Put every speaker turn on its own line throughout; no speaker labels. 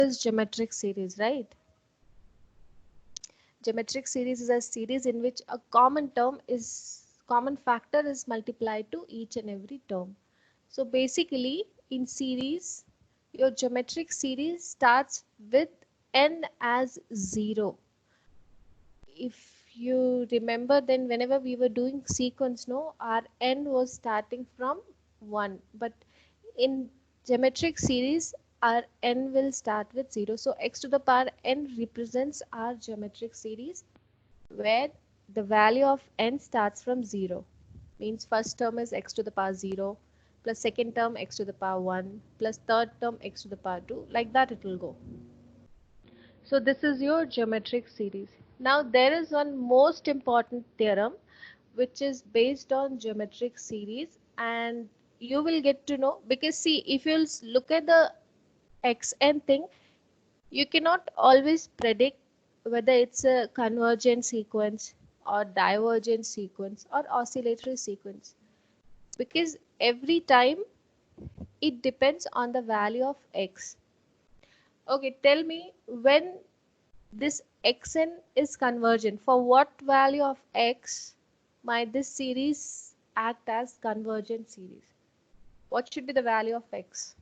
is geometric series, right? Geometric series is a series in which a common factor is multiplied to each and every term. So basically in series, your geometric series starts with n as 0. If you remember, then whenever we were doing sequence, no, our n was starting from 1, but in geometric series our n will start with 0. So x to the power n represents our geometric series where the value of n starts from 0. Means first term is x to the power 0 plus second term x to the power 1 plus third term x to the power 2. Like that it will go. So this is your geometric series. Now there is one most important theorem which is based on geometric series, and you will get to know, because see, if you look at the xn thing, you cannot always predict whether it's a convergent sequence or divergent sequence or oscillatory sequence, because every time it depends on the value of x. Okay, tell me, when this xn is convergent, for what value of x might this series act as convergent series? What should be the value of x?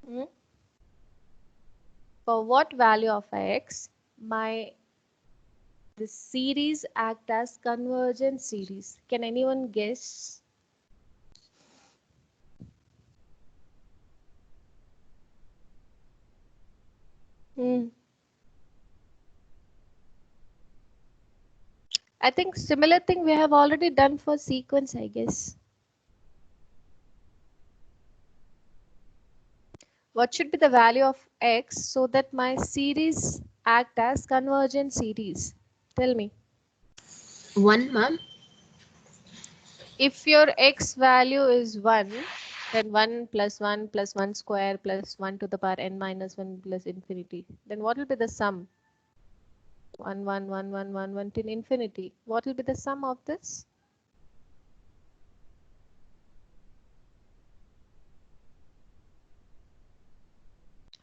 Hmm? For what value of x my this series act as convergent series? Can anyone guess? Hmm. I think similar thing we have already done for sequence, I guess. What should be the value of x so that my series act as convergent series? Tell me.
1, ma'am.
If your x value is 1, then 1 plus 1 plus 1 square plus 1 to the power n minus 1 plus infinity. Then what will be the sum? 1, 1, 1, 1, 1, 1 till infinity. What will be the sum of this?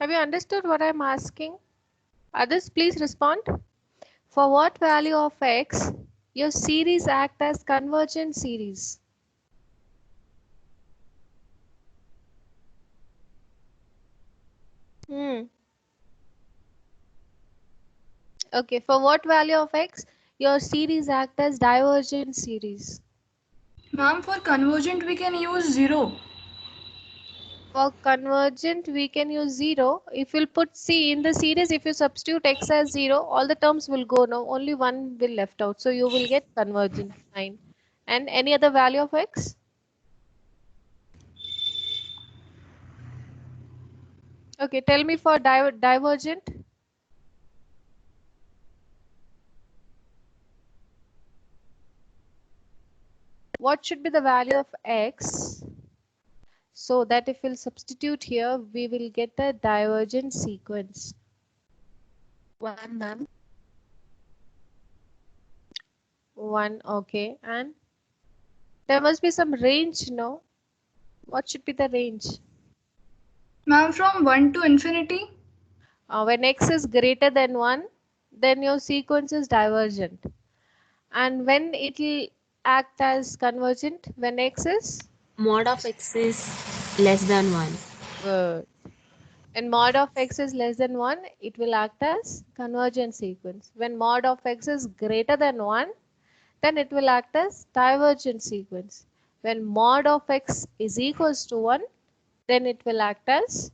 Have you understood what I'm asking? Others, please respond. For what value of x your series act as convergent series? Hmm. Okay, for what value of x your series act as divergent series?
Ma'am, for convergent we can use 0.
For convergent, we can use 0. If you'll put C in the series, if you substitute x as 0, all the terms will go. No, only one will left out. So you will get convergent. Fine. And any other value of x? Okay, tell me for divergent. What should be the value of x? So that if we'll substitute here, we will get a divergent sequence.
1, ma'am.
1, okay. And there must be some range, no? What should be the range?
Ma'am, from 1 to infinity.
When x is greater than 1, then your sequence is divergent. And when it will act as convergent? When x is
Mod of x is less than 1.
good. When mod of x is less than 1, it will act as convergent sequence. When mod of x is greater than 1, then it will act as divergent sequence. When mod of x is equals to 1, then it will act as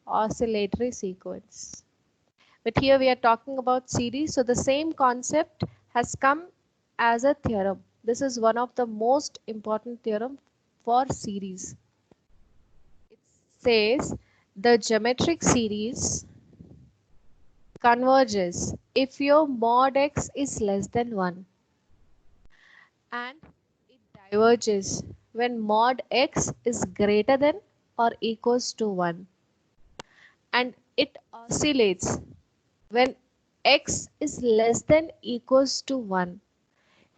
oscillatory sequence. But here we are talking about series, so the same concept has come as a theorem. This is one of the most important theorem for series. It says the geometric series converges if your mod x is less than 1, and it diverges when mod x is greater than or equals to 1, and it oscillates when x is less than equals to 1.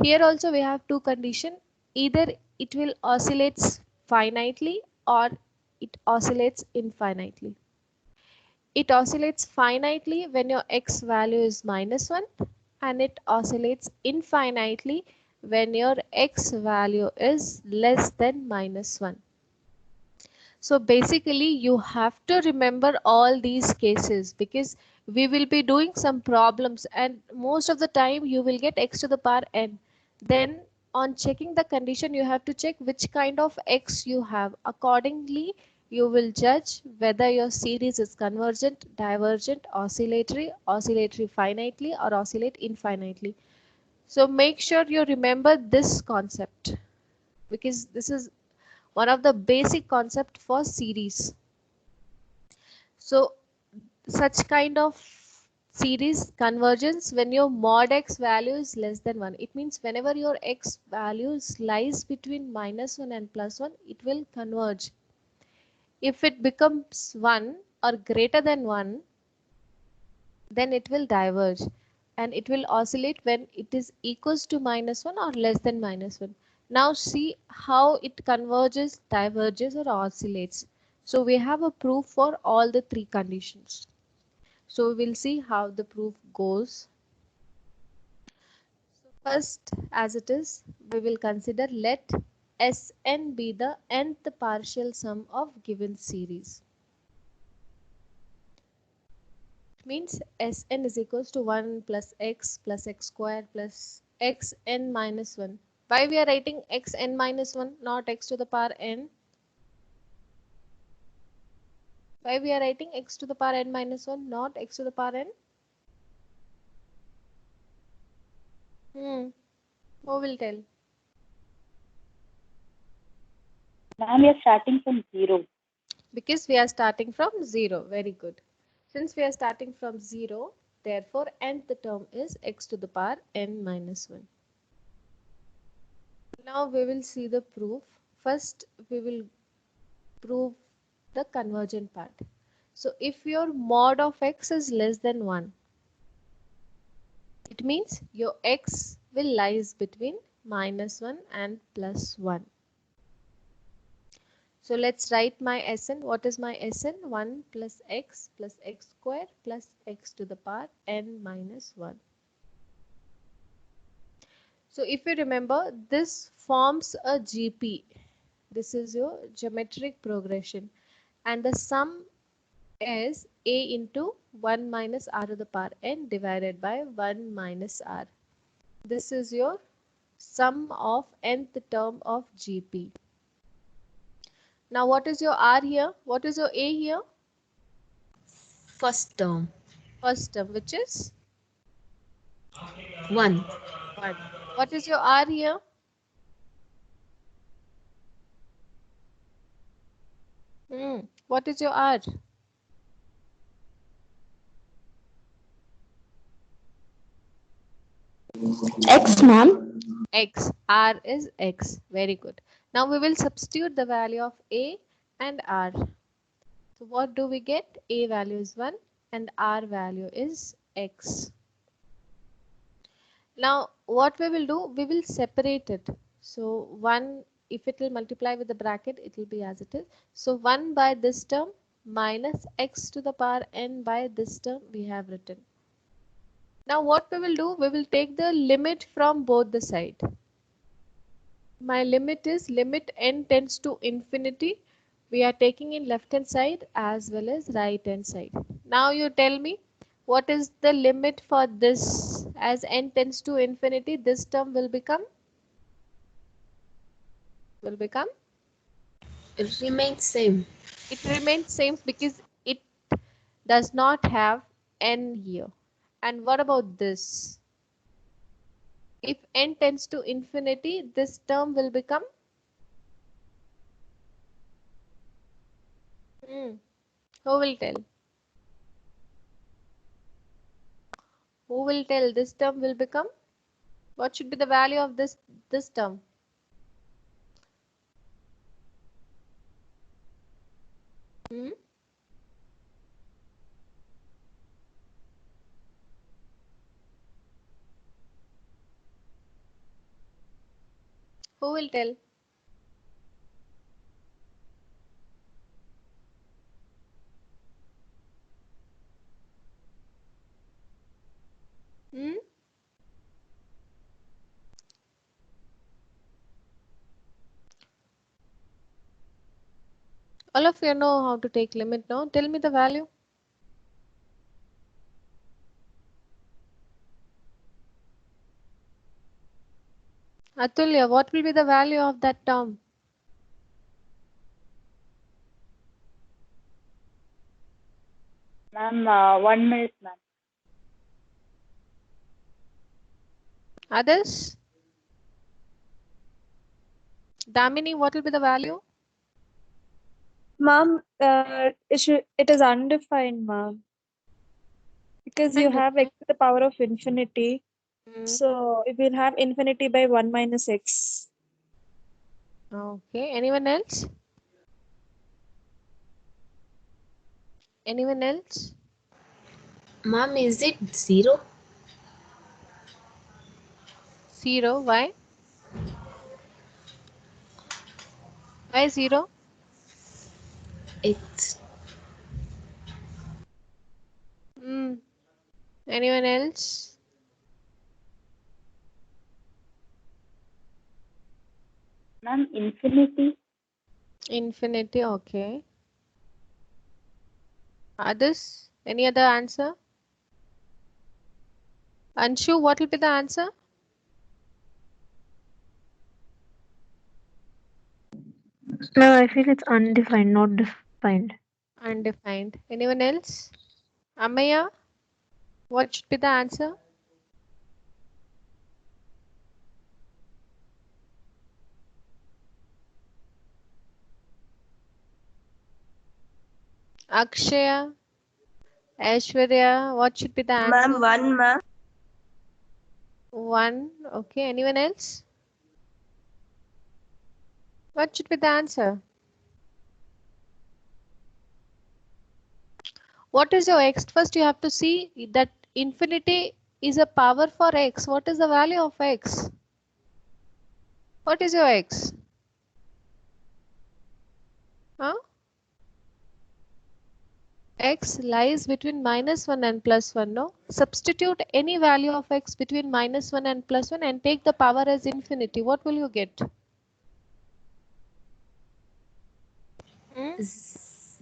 Here also we have two conditions. Either it will oscillate finitely or it oscillates infinitely. It oscillates finitely when your x value is -1, and it oscillates infinitely when your x value is less than -1. So basically you have to remember all these cases, because we will be doing some problems and most of the time you will get x to the power n. Then on checking the condition, you have to check which kind of x you have. Accordingly, you will judge whether your series is convergent, divergent, oscillatory, oscillatory finitely, or oscillate infinitely. So make sure you remember this concept, because this is one of the basic concept for series. So such kind of series convergence when your mod x value is less than 1. It means whenever your x values lies between -1 and +1, it will converge. If it becomes 1 or greater than 1, then it will diverge, and it will oscillate when it is equals to -1 or less than -1. Now see how it converges, diverges, or oscillates. So we have a proof for all the three conditions. So we will see how the proof goes. So first, as it is, we will consider let Sn be the nth partial sum of given series. It means Sn is equals to 1 plus x square plus xn minus 1. Why we are writing xn minus 1, not x to the power n? Why we are writing x to the power n minus 1, not x to the power n? Who will tell?
Ma'am, we are starting from 0.
Because we are starting from 0. Very good. Since we are starting from 0, therefore nth term is x to the power n minus 1. Now we will see the proof. First we will prove the convergent part. So if your mod of x is less than 1, it means your x will lies between -1 and +1. So let's write my Sn. What is my Sn? 1 plus x square plus x to the power n minus 1. So if you remember, this forms a GP. This is your geometric progression, and the sum is a into 1 minus r to the power n divided by 1 minus r. This is your sum of nth term of GP. Now what is your r here? What is your a here?
First term.
First term, which is
1.
1. What is your r here? What is your r?
X, ma'am.
X. R is x. Very good. Now we will substitute the value of a and r. So what do we get? A value is 1 and r value is x. Now what we will do? We will separate it. So 1, if it will multiply with the bracket, it will be as it is. So 1 by this term minus x to the power n by this term we have written. Now what we will do? We will take the limit from both the side. My limit is limit n tends to infinity. We are taking in left hand side as well as right hand side. Now you tell me, what is the limit for this? As n tends to infinity, this term will become
It remains same.
it remains same because it does not have n here. And what about this? If n tends to infinity, this term will become who will tell? Who will tell? This term will become, what should be the value of this term? Hmm? Who will tell? All of you know how to take limit, no? Tell me the value. Atulya, what will be the value of that term?
Ma'am, 1 minute, ma'am.
Others? Damini, what will be the value?
Ma'am, it is undefined, ma'am. Because you have x to the power of infinity. So it will have infinity by 1 minus x.
Okay, anyone else? Anyone else?
Mom, is it 0?
0, why? Why 0?
It's
Anyone else?
Ma'am, infinity.
Infinity, okay. Others? Any other answer? Anshu, what will be the answer?
No, I feel it's undefined, not defined.
Undefined. Anyone else? Amaya, what should be the answer? Akshaya, Aishwarya, what should be the answer?
Ma'am, 1, ma'am.
1. Okay, anyone else? What should be the answer? What is your x? First you have to see that infinity is a power for x. What is the value of x? What is your x? Huh? X lies between -1 and +1, no? Substitute any value of x between -1 and +1 and take the power as infinity. What will you get?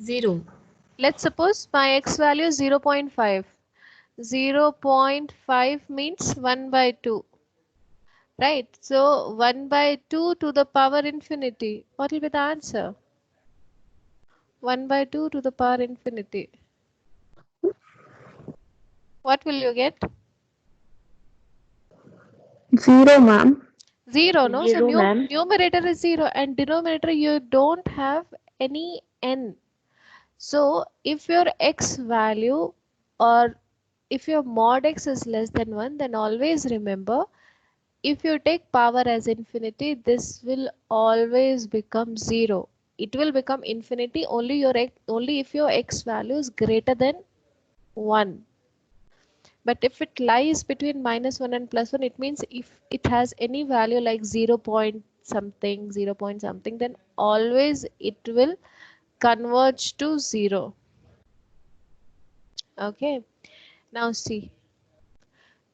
0.
Let's suppose my x value is 0.5. 0.5 means 1 by 2. Right? So 1 by 2 to the power infinity. What will be the answer? 1 by 2 to the power infinity. What will you get?
0, ma'am.
0, no? So
0, ma'am.
numerator is 0 and denominator you don't have any n. So if your x value or if your mod x is less than 1, then always remember, if you take power as infinity, this will always become 0. It will become infinity only if your x value is greater than 1. But if it lies between -1 and +1, it means if it has any value like 0 point something, 0 point something, then always it will converge to 0. Okay. Now see,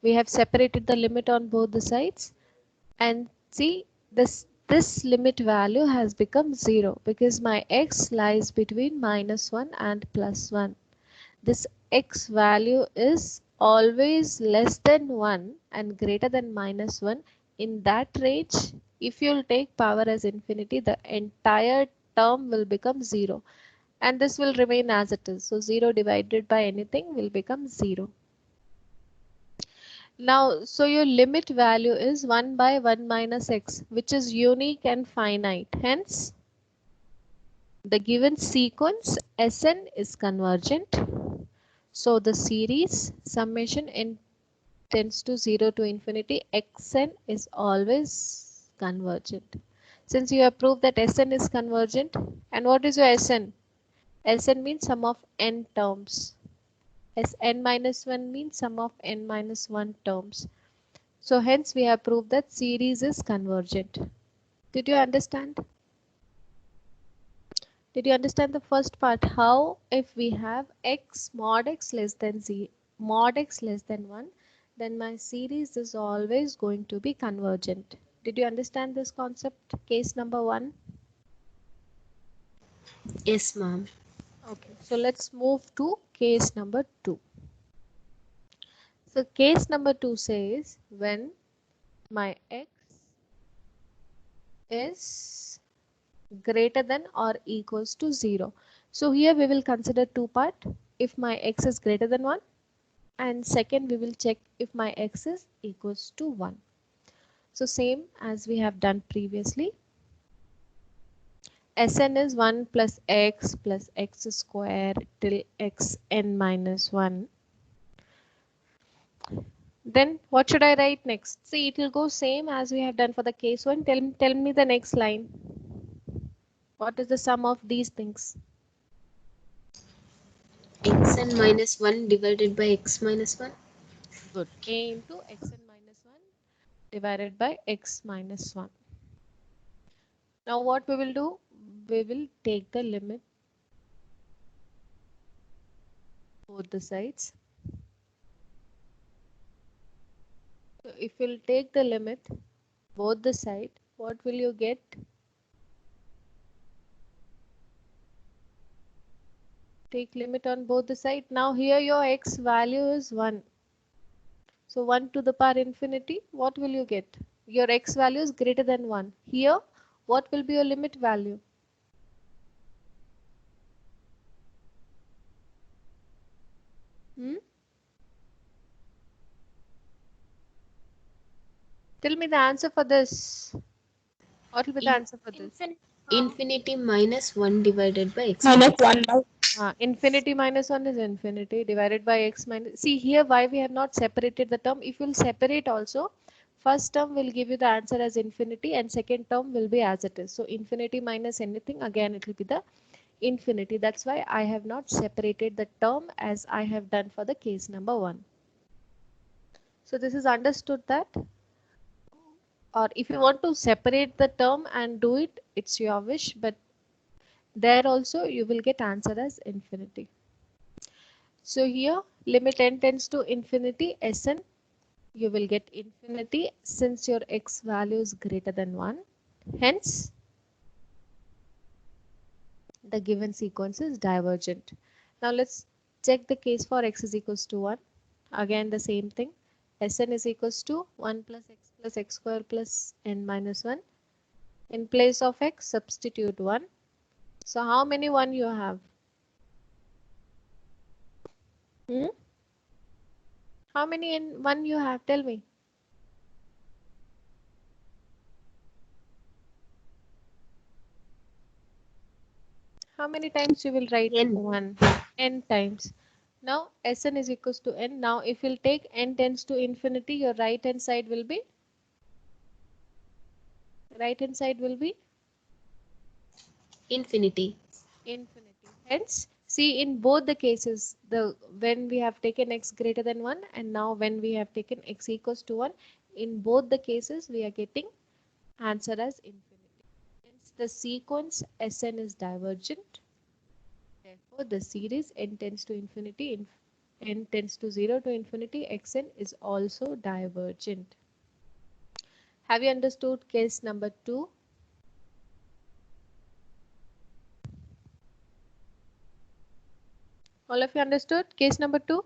we have separated the limit on both the sides, and see this limit value has become 0 because my x lies between -1 and +1. This x value is always less than 1 and greater than -1. In that range, if you'll take power as infinity, the entire term will become 0 and this will remain as it is. So 0 divided by anything will become 0. Now, so your limit value is 1 by 1 minus x, which is unique and finite. Hence, the given sequence Sn is convergent. So the series summation n tends to 0 to infinity, Xn is always convergent. Since you have proved that Sn is convergent, and what is your Sn? Sn means sum of n terms. Sn minus 1 means sum of n minus 1 terms. So hence we have proved that series is convergent. Did you understand? Did you understand the first part? How if we have x mod x less than 1, then my series is always going to be convergent. Did you understand this concept? Case number 1.
Yes, ma'am.
Okay, so let's move to case number 2. So case number 2 says when my x is greater than or equals to 0. So here we will consider two part. If my x is greater than 1, and second we will check if my x is equals to 1. So same as we have done previously. Sn is 1 plus x square till xn minus 1. Then what should I write next? See, it will go same as we have done for the case 1. Tell me the next line. What is the sum of these things?
Xn minus 1 divided by x minus 1.
Good. A into xn minus 1 divided by x minus 1. Now what we will do? We will take the limit both the sides. So if we'll take the limit both the side, what will you get? Take limit on both the side. Now here your x value is 1. So 1 to the power infinity, what will you get? Your x value is greater than 1. Here, what will be your limit value? Tell me the answer for this. What will be the answer for this?
Infinity minus 1 divided by x
Minus 1.
Infinity minus 1 is infinity divided by x minus. See here why we have not separated the term. If you will separate also, first term will give you the answer as infinity and second term will be as it is. So infinity minus anything, again it will be the infinity. That's why I have not separated the term as I have done for the case number 1. So this is understood that, or if you want to separate the term and do it, it's your wish, but there also you will get answer as infinity. So here limit n tends to infinity, Sn you will get infinity since your x value is greater than 1. Hence the given sequence is divergent. Now let's check the case for x is equals to 1. Again the same thing. Sn is equals to 1 plus x square plus n minus 1. In place of x substitute 1. So how many 1 you have? How many in 1 you have? Tell me. How many times you will write
N.
1? N times. Now Sn is equals to n. Now if you'll take n tends to infinity, your right hand side will be
Infinity.
Infinity. Hence, see in both the cases, when we have taken x greater than 1 and now when we have taken x equals to 1, in both the cases we are getting answer as infinity. Hence, the sequence Sn is divergent. Therefore, the series n tends to infinity, n tends to 0 to infinity, xn is also divergent. Have you understood case number 2? All of you understood case number 2?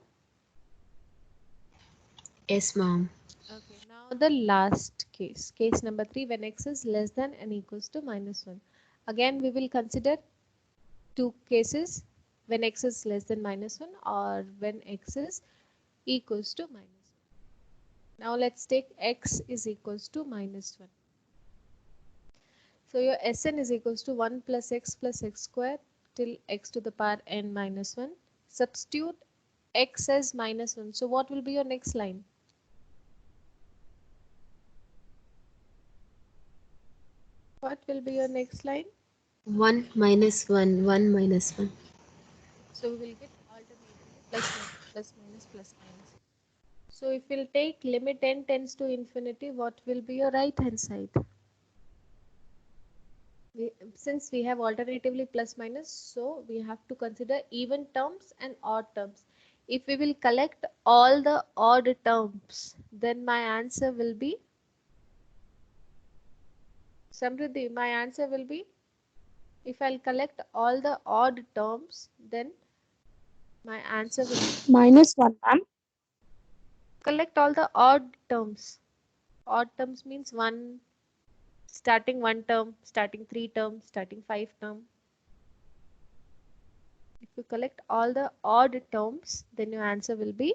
Yes, ma'am.
Okay, now the last case, case number 3, when x is less than and equals to minus 1. Again, we will consider two cases, when x is less than minus 1 or when x is equals to minus 1. Now let's take x is equals to minus 1. So your Sn is equals to 1 plus x square till x to the power n minus 1. Substitute x as minus 1. So what will be your next line? What will be your next line?
1 minus 1, 1 minus 1.
So we will get alternatively plus minus. So if we'll take limit n tends to infinity, what will be your right hand side? Since we have alternatively plus minus, so we have to consider even terms and odd terms. If we will collect all the odd terms, then my answer will be Samriddhi, my answer will be If I'll collect all the odd terms, then my answer will
-1, ma'am.
collect all the odd terms. Odd terms means starting 1 term, starting 3 term, starting 5 term. If you collect all the odd terms, then your answer will be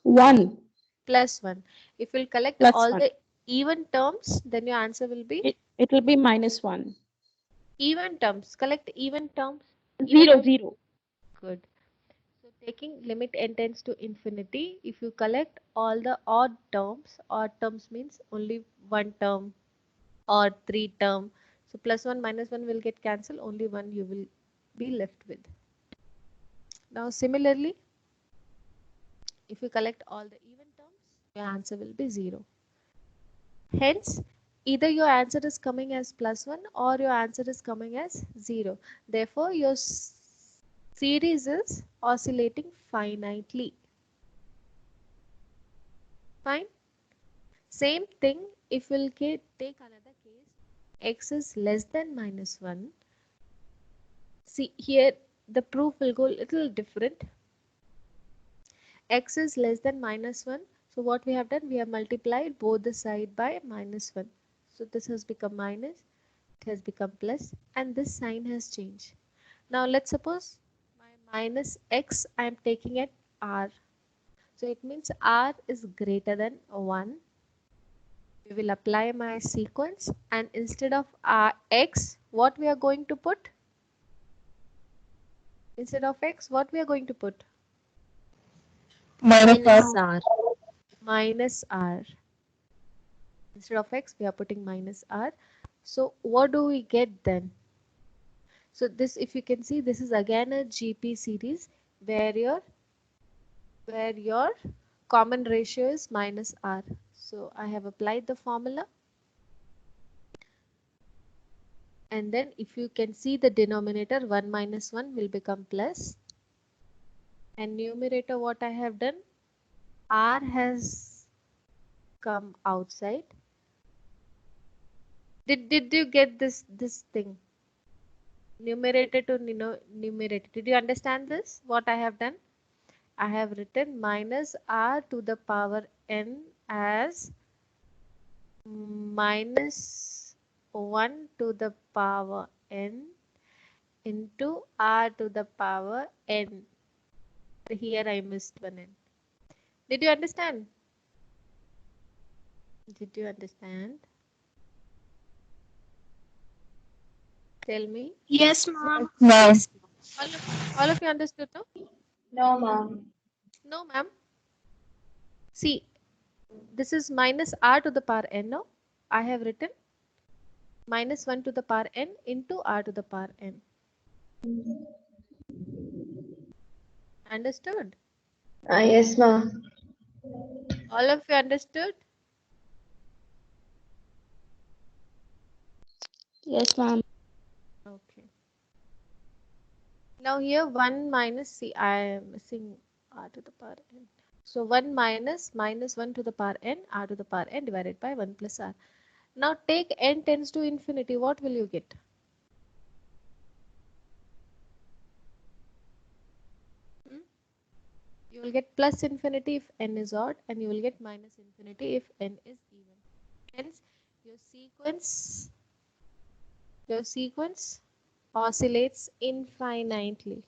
1
+1. If you'll collect
plus
all
1.
the even terms, then your answer will be
It will be -1.
even terms. Collect even terms.
0, 0.
Good. So taking limit n tends to infinity, if you collect all the odd terms means only 1 term or 3 term. So +1 -1 will get cancelled, only 1 you will be left with. Now similarly, if you collect all the even terms, your answer will be 0. Hence, either your answer is coming as +1 or your answer is coming as 0. Therefore, your series is oscillating finitely. Fine. Same thing if we'll take another case, x is less than -1. See here the proof will go a little different. X is less than -1. So what we have done, we have multiplied both the side by -1. So this has become minus, it has become plus, and this sign has changed. Now let's suppose my minus x I am taking at r. So it means r is greater than 1. We will apply my sequence, and instead of x, what we are going to put? Instead of x, what we are going to put?
Minus r.
Minus r. Instead of x, we are putting minus r. So what do we get then? So this, if you can see, this is again a GP series where your common ratio is minus r. So I have applied the formula. And then if you can see the denominator, 1 minus 1 will become plus. And numerator, what I have done, r has come outside. Did you get this thing? Numerator to numerator. Did you understand this? What I have done? I have written minus r to the power n as minus 1 to the power n into r to the power n. Here I missed one n. Did you understand? Did you understand? Tell me.
Yes, ma'am.
No.
All of you understood, no?
No, ma'am.
No, ma'am. See, this is minus r to the power n, no? I have written minus 1 to the power n into r to the power n. Understood?
Yes, ma'am.
All of you understood?
Yes, ma'am.
Okay. Now here 1 minus, see, I am missing r to the power n. So 1 minus 1 to the power n, r to the power n divided by 1 plus r. Now take n tends to infinity. What will you get? You will get plus infinity if n is odd, and you will get minus infinity if n is even. Hence, your sequence oscillates infinitely.